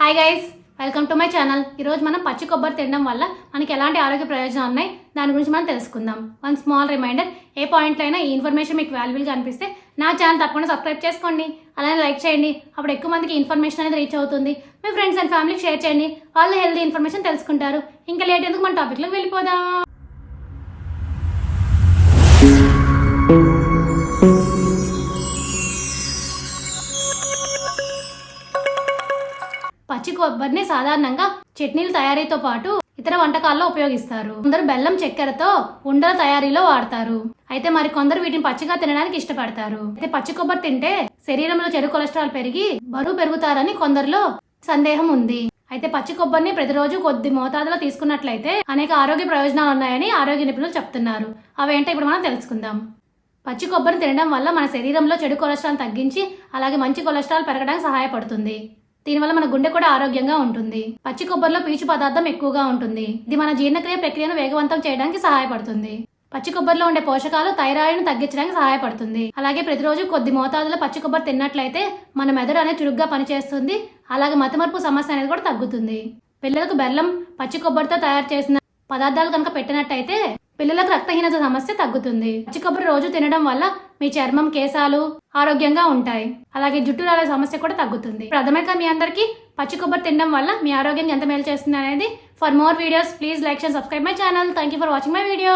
Hi guys, welcome to my channel. ఈరోజు మనం పచ్చి కొబ్బరి తినడం వల్ల మనకి ఎలాంటి ఆరోగ్య ప్రయోజనాలు ఉన్నాయి దాని గురించి మనం తెలుసుకుందాం. వన్ స్మాల్ రిమైండర్, ఏ పాయింట్లో అయినా ఈ ఇన్ఫర్మేషన్ మీకు వాల్యుబుల్గా అనిపిస్తే నా ఛానల్ తప్పకుండా సబ్స్క్రైబ్ చేసుకోండి, అలానే లైక్ చేయండి. అప్పుడు ఎక్కువ మందికి ఇన్ఫర్మేషన్ అనేది రీచ్ అవుతుంది. మీ ఫ్రెండ్స్ అండ్ ఫ్యామిలీకి షేర్ చేయండి, వాళ్ళు హెల్తీ ఇన్ఫర్మేషన్ తెలుసుకుంటారు. ఇంకా లేట్ ఎందుకు మన టాపిక్లోకి వెళ్ళిపోదాం. పచ్చి కొబ్బరిని సాధారణంగా చట్నీల తయారీతో పాటు ఇతర వంటకాల్లో ఉపయోగిస్తారు. కొందరు బెల్లం చక్కెరతో ఉండల తయారీలో వాడతారు. అయితే మరి కొందరు వీటిని పచ్చిగా తినడానికి ఇష్టపడతారు. అయితే పచ్చి కొబ్బరి తింటే శరీరంలో చెడు కొలెస్ట్రాల్ పెరిగి బరువు పెరుగుతారని కొందరిలో సందేహం ఉంది. అయితే పచ్చి కొబ్బరిని ప్రతిరోజు కొద్ది మోతాదులో తీసుకున్నట్లయితే అనేక ఆరోగ్య ప్రయోజనాలు ఉన్నాయని ఆరోగ్య నిపుణులు చెప్తున్నారు. అవేంటో ఇప్పుడు మనం తెలుసుకుందాం. పచ్చి కొబ్బరిని తినడం వల్ల మన శరీరంలో చెడు కొలెస్ట్రాల్ తగ్గించి అలాగే మంచి కొలెస్ట్రాల్ పెరగడానికి సహాయపడుతుంది. దీనివల్ల మన గుండె కూడా ఆరోగ్యంగా ఉంటుంది. పచ్చి కొబ్బరిలో పీచు పదార్థం ఎక్కువగా ఉంటుంది. ఇది మన జీర్ణక్రియ ప్రక్రియను వేగవంతం చేయడానికి సహాయపడుతుంది. పచ్చి కొబ్బరిలో ఉండే పోషకాలు థైరాయిడ్ను తగ్గించడానికి సహాయపడుతుంది. అలాగే ప్రతిరోజు కొద్ది మోతాదులో పచ్చి కొబ్బరి తిన్నట్లయితే మన మెదడు అనేది చురుగ్గా పనిచేస్తుంది. అలాగే మతిమరుపు సమస్య అనేది కూడా తగ్గుతుంది. పిల్లలకు బెల్లం, పచ్చి కొబ్బరితో తయారు చేసిన పదార్థాలు కనుక పెట్టినట్టయితే పిల్లలకు రక్తహీనత సమస్య తగ్గుతుంది. పచ్చి కొబ్బరి రోజు తినడం వల్ల మీ చర్మం, కేశాలు ఆరోగ్యంగా ఉంటాయి. అలాగే జుట్టు రాలే సమస్య కూడా తగ్గుతుంది. అర్థమైతే మీ అందరికీ పచ్చి కొబ్బరి తినడం వల్ల మీ ఆరోగ్యం ఎంత మేలు చేస్తుంది అనేది. For more videos please like and subscribe my channel. Thank you for watching my video.